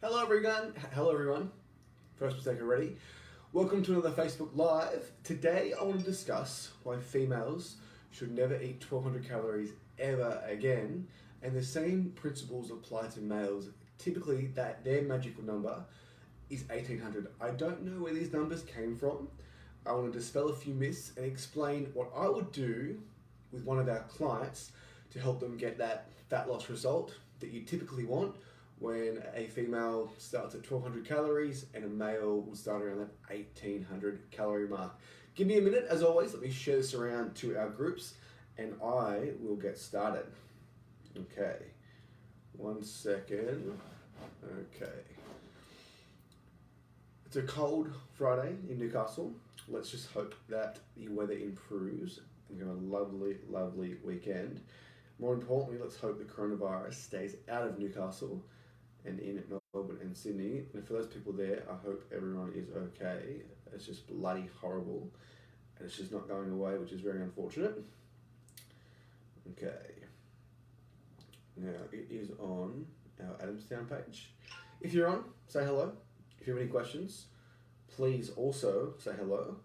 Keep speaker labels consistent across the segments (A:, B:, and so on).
A: Hello everyone. First mistake already. Welcome to another Facebook Live. Today I want to discuss why females should never eat 1200 calories ever again, and the same principles apply to males. Typically that their magical number is 1800. I don't know where these numbers came from. I want to dispel a few myths and explain what I would do with one of our clients to help them get that fat loss result that you typically want when a female starts at 1200 calories and a male will start around that 1800 calorie mark. Give me a minute, as always, let me share this around to our groups and I will get started. Okay, 1 second. Okay. It's a cold Friday in Newcastle. Let's just hope that the weather improves and we have a lovely, lovely weekend. More importantly, let's hope the coronavirus stays out of Newcastle and in Melbourne and Sydney. And for those people there, I hope everyone is okay. It's just bloody horrible and it's just not going away, which is very unfortunate. Okay. Now it is on our Adamstown page. If you're on, say hello. If you have any questions, please also say hello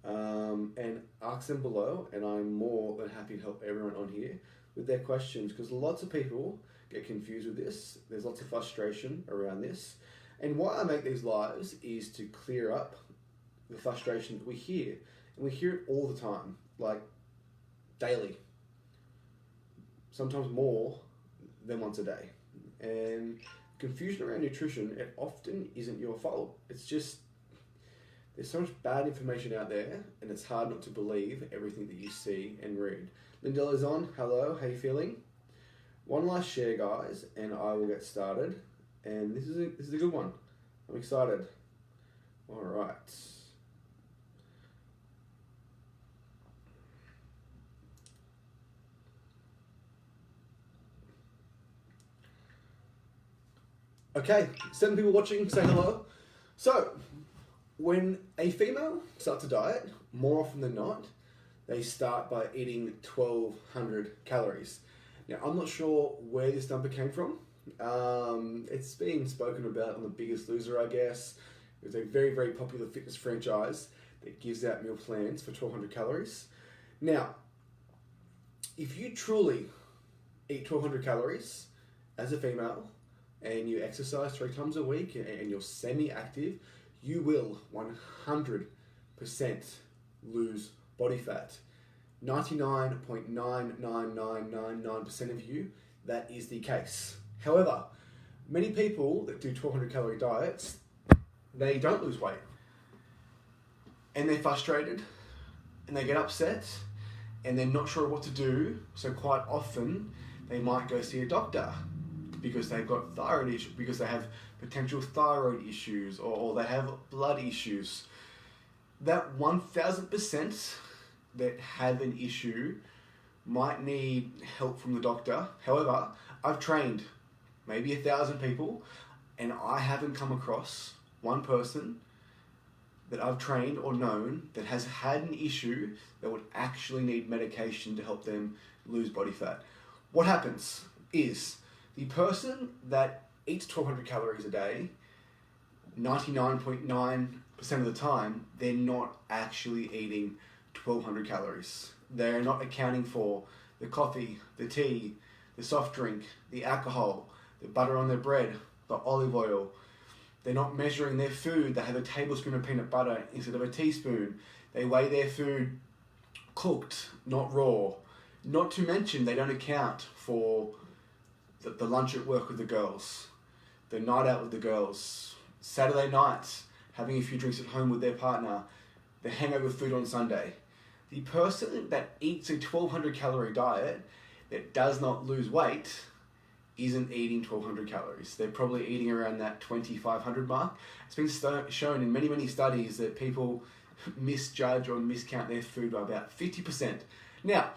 A: and ask them below, and I'm more than happy to help everyone on here with their questions, because lots of people get confused with this. There's lots of frustration around this, and why I make these lives is to clear up the frustration that we hear, and we hear it all the time, like daily, sometimes more than once a day. And confusion around nutrition, it often isn't your fault. It's just there's so much bad information out there and it's hard not to believe everything that you see and read. Lindella's on. Hello, how you feeling? One last share, guys, and I will get started. And this is a good one. I'm excited. All right. Okay, 7 people watching, say hello. So, when a female starts a diet, more often than not, they start by eating 1200 calories. Now, I'm not sure where this number came from. It's been spoken about on The Biggest Loser, I guess. It's a very, very popular fitness franchise that gives out meal plans for 1200 calories. Now, if you truly eat 1200 calories as a female and you exercise 3 times a week and you're semi-active, you will 100% lose body fat. 99.99999% of you, that is the case. However, many people that do 1200 calorie diets, they don't lose weight. And they're frustrated and they get upset and they're not sure what to do. So quite often they might go see a doctor because they've got thyroid issues, because they have potential thyroid issues, or they have blood issues. That 1000% that have an issue might need help from the doctor. However, I've trained maybe 1,000 people and I haven't come across one person that I've trained or known that has had an issue that would actually need medication to help them lose body fat. What happens is the person that eats 1200 calories a day, 99.9% of the time, they're not actually eating 1200 calories. They're not accounting for the coffee, the tea, the soft drink, the alcohol, the butter on their bread, the olive oil. They're not measuring their food. They have a tablespoon of peanut butter instead of a teaspoon. They weigh their food cooked, not raw. Not to mention, they don't account for the lunch at work with the girls, the night out with the girls, Saturday nights, having a few drinks at home with their partner, the hangover food on Sunday. The person that eats a 1200 calorie diet that does not lose weight isn't eating 1200 calories. They're probably eating around that 2500 mark. It's been shown in many, many studies that people misjudge or miscount their food by about 50%. Now,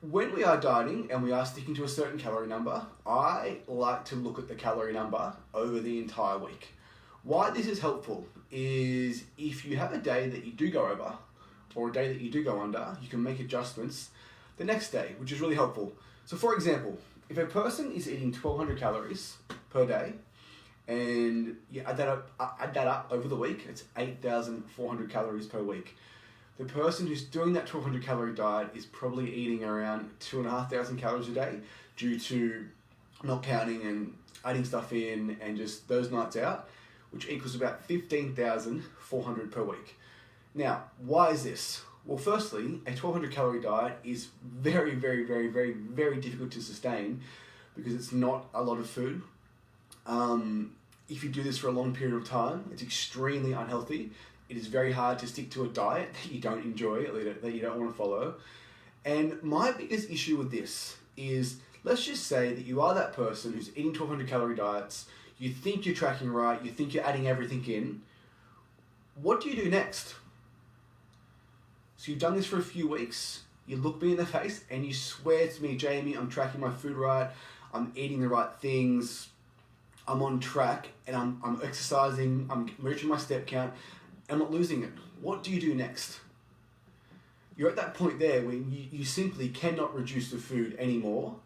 A: when we are dieting and we are sticking to a certain calorie number, I like to look at the calorie number over the entire week. Why this is helpful is if you have a day that you do go over or a day that you do go under, you can make adjustments the next day, which is really helpful. So for example, if a person is eating 1200 calories per day And you add that up over the week, it's 8,400 calories per week. The person who's doing that 1,200 calorie diet is probably eating around 2,500 calories a day due to not counting and adding stuff in and just those nights out, which equals about 15,400 per week. Now, why is this? Well, firstly, a 1,200 calorie diet is very, very, very, very, very difficult to sustain because it's not a lot of food. If you do this for a long period of time, it's extremely unhealthy. It is very hard to stick to a diet that you don't enjoy, that you don't want to follow. And my biggest issue with this is, let's just say that you are that person who's eating 1,200 calorie diets, you think you're tracking right, you think you're adding everything in. What do you do next? So you've done this for a few weeks, you look me in the face and you swear to me, Jamie, I'm tracking my food right, I'm eating the right things, I'm on track, and I'm exercising, I'm reaching my step count, I'm not losing it. What do you do next? You're at that point there when you simply cannot reduce the food anymore.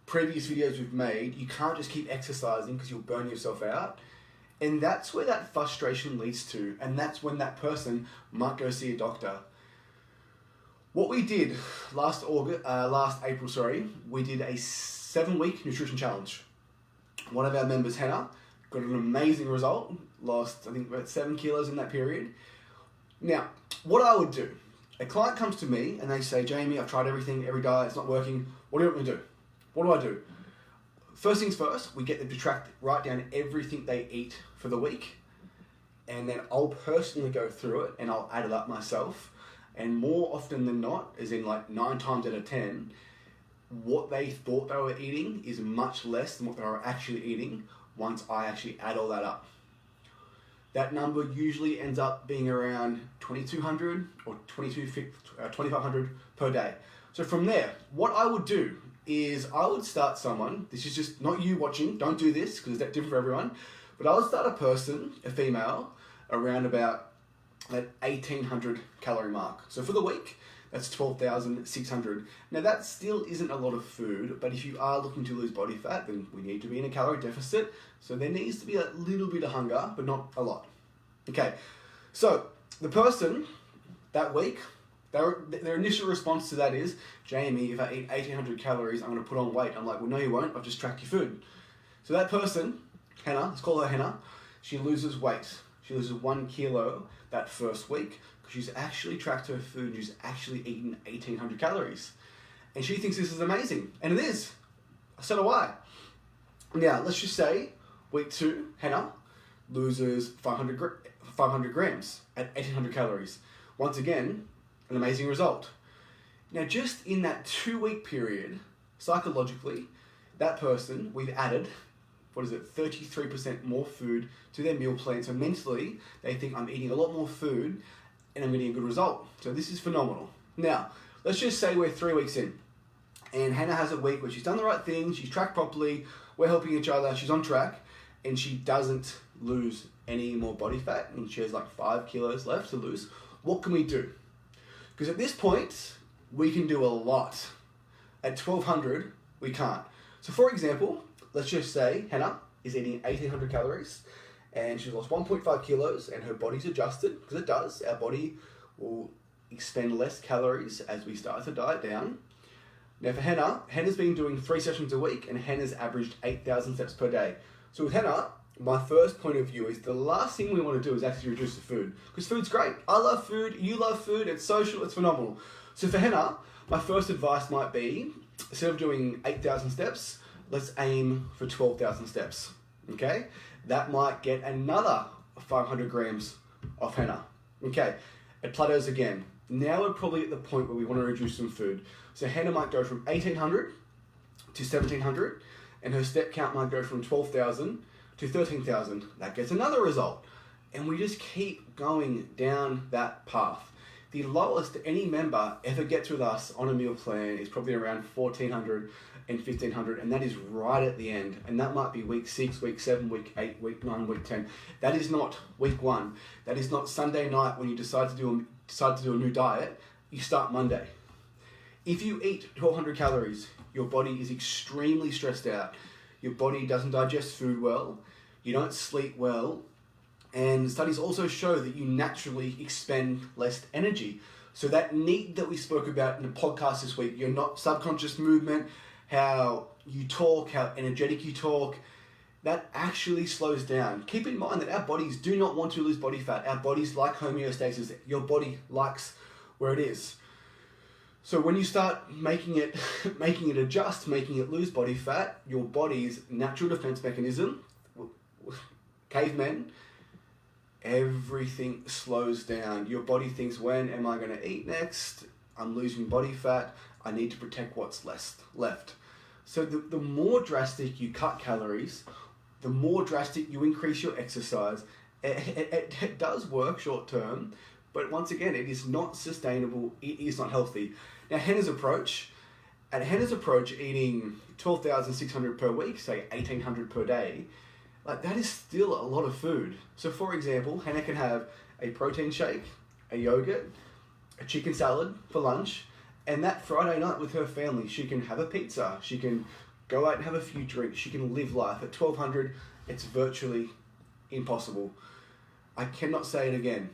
A: Previous videos we've made, you can't just keep exercising because you'll burn yourself out. And that's where that frustration leads to, and that's when that person might go see a doctor. What we did last April, we did a 7-week nutrition challenge. One of our members, Hannah, got an amazing result, lost I think about 7 kilos in that period. Now, what I would do, a client comes to me and they say, Jamie, I've tried everything, every diet, it's not working, what do you want me to do? What do I do? First things first, we get them to write down everything they eat for the week, and then I'll personally go through it and I'll add it up myself. And more often than not, as in like 9 times out of 10, what they thought they were eating is much less than what they were actually eating once I actually add all that up. That number usually ends up being around 2,200 or 2,500 per day. So from there, what I would do is I would start someone, this is just not you watching, don't do this because it's different for everyone, but I would start a person, a female, around about that 1,800 calorie mark. So for the week, that's 12,600. Now that still isn't a lot of food, but if you are looking to lose body fat, then we need to be in a calorie deficit. So there needs to be a little bit of hunger, but not a lot. Okay, so the person that week, their initial response to that is, Jamie, if I eat 1,800 calories, I'm going to put on weight. I'm like, well, no, you won't. I've just tracked your food. So that person, Hannah, let's call her Hannah, she loses weight. She loses 1 kilo that first week because she's actually tracked her food. She's actually eaten 1,800 calories. And she thinks this is amazing. And it is. So do I. Now, let's just say week 2, Hannah loses 500 grams at 1,800 calories. Once again, an amazing result. Now, just in that 2-week period, psychologically, that person, we've added, 33% more food to their meal plan. So mentally, they think I'm eating a lot more food and I'm getting a good result. So this is phenomenal. Now, let's just say we're 3 weeks in and Hannah has a week where she's done the right thing, she's tracked properly, we're helping each other, she's on track, and she doesn't lose any more body fat and she has like 5 kilos left to lose. What can we do? Because at this point, we can do a lot. At 1,200, we can't. So for example, let's just say Hannah is eating 1,800 calories and she's lost 1.5 kilos and her body's adjusted, because it does. Our body will expend less calories as we start to diet down. Now for Hannah, Hannah's been doing 3 sessions a week and Hannah's averaged 8,000 steps per day. So with Hannah, my first point of view is the last thing we want to do is actually reduce the food. Because food's great. I love food, you love food, it's social, it's phenomenal. So for Hannah, my first advice might be, instead of doing 8,000 steps, let's aim for 12,000 steps, okay? That might get another 500 grams off Hannah. Okay, it plateaus again. Now we're probably at the point where we want to reduce some food. So Hannah might go from 1,800 to 1,700, and her step count might go from 12,000 to 13,000. That gets another result. And we just keep going down that path. The lowest any member ever gets with us on a meal plan is probably around 1,400 and 1,500, and that is right at the end. And that might be week 6, week 7, week 8, week 9, week 10. That is not week 1. That is not Sunday night when you decide to do a new diet. You start Monday. If you eat 1,200 calories, your body is extremely stressed out. Your body doesn't digest food well. you don't sleep well, and studies also show that you naturally expend less energy. So that NEAT that we spoke about in the podcast this week, your not subconscious movement, how you talk, how energetic you talk, that actually slows down. Keep in mind that our bodies do not want to lose body fat. Our bodies like homeostasis. Your body likes where it is. So when you start making it adjust, making it lose body fat, your body's natural defense mechanism, cavemen, everything slows down. Your body thinks, when am I going to eat next? I'm losing body fat. I need to protect what's left. So the more drastic you cut calories, the more drastic you increase your exercise. It does work short term, but once again, it is not sustainable. It is not healthy. Now, Hannah's approach, eating 12,600 per week, say 1,800 per day, like that is still a lot of food. So for example, Hannah can have a protein shake, a yogurt, a chicken salad for lunch, and that Friday night with her family, she can have a pizza, she can go out and have a few drinks, she can live life. At 1,200, it's virtually impossible. I cannot say it again.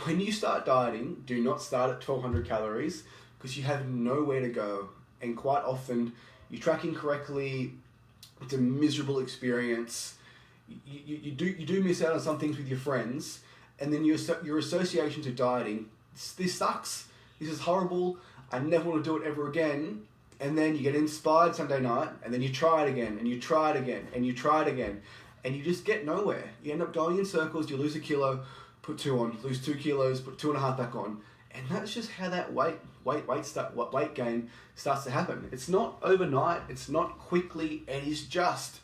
A: When you start dieting, do not start at 1,200 calories because you have nowhere to go. And quite often, you're tracking correctly, it's a miserable experience. You do miss out on some things with your friends, and then your association to dieting, this sucks, this is horrible, I never want to do it ever again. And then you get inspired Sunday night, and then you try it again, and you try it again, and you try it again, and you just get nowhere. You end up going in circles, you lose a kilo, put 2 on, lose 2 kilos, put 2.5 back on. And that's just how that weight gain starts to happen. It's not overnight, it's not quickly, it is just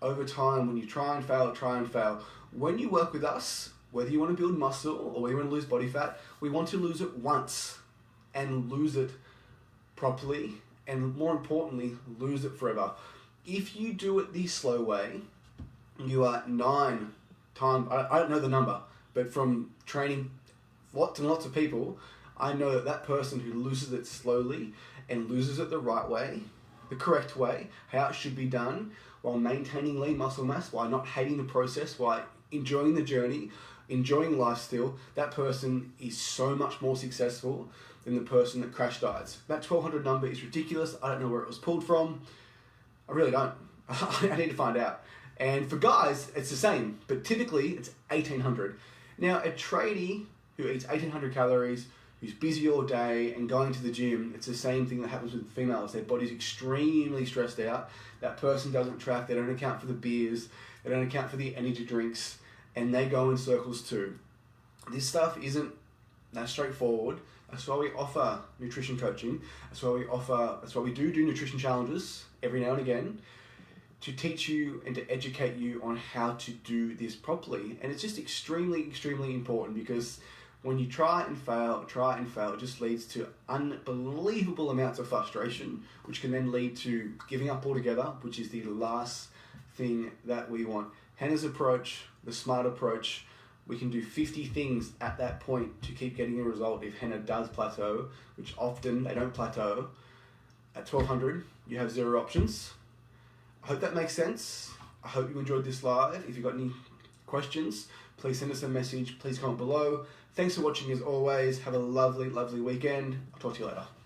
A: over time when you try and fail. When you work with us, whether you want to build muscle or whether you want to lose body fat, we want to lose it once and lose it properly, and more importantly, lose it forever. If you do it the slow way, you are 9 times, I don't know the number, but from training lots and lots of people, I know that person who loses it slowly and loses it the right way, the correct way, how it should be done, while maintaining lean muscle mass, while not hating the process, while enjoying the journey, enjoying life still, that person is so much more successful than the person that crash diets. That 1,200 number is ridiculous. I don't know where it was pulled from. I really don't. I need to find out. And for guys, it's the same, but typically it's 1,800. Now, a tradie who eats 1,800 calories, who's busy all day and going to the gym, it's the same thing that happens with females. Their body's extremely stressed out. That person doesn't track, they don't account for the beers, they don't account for the energy drinks, and they go in circles too. This stuff isn't that straightforward. That's why we offer nutrition coaching. That's why we do nutrition challenges every now and again, to teach you and to educate you on how to do this properly. And it's just extremely, extremely important, because when you try and fail, it just leads to unbelievable amounts of frustration, which can then lead to giving up altogether, which is the last thing that we want. Hannah's approach, the smart approach, we can do 50 things at that point to keep getting a result if Hannah does plateau, which often they don't plateau. At 1,200, you have 0 options. I hope that makes sense. I hope you enjoyed this live. If you've got any questions, please send us a message. Please comment below. Thanks for watching as always. Have a lovely, lovely weekend. I'll talk to you later.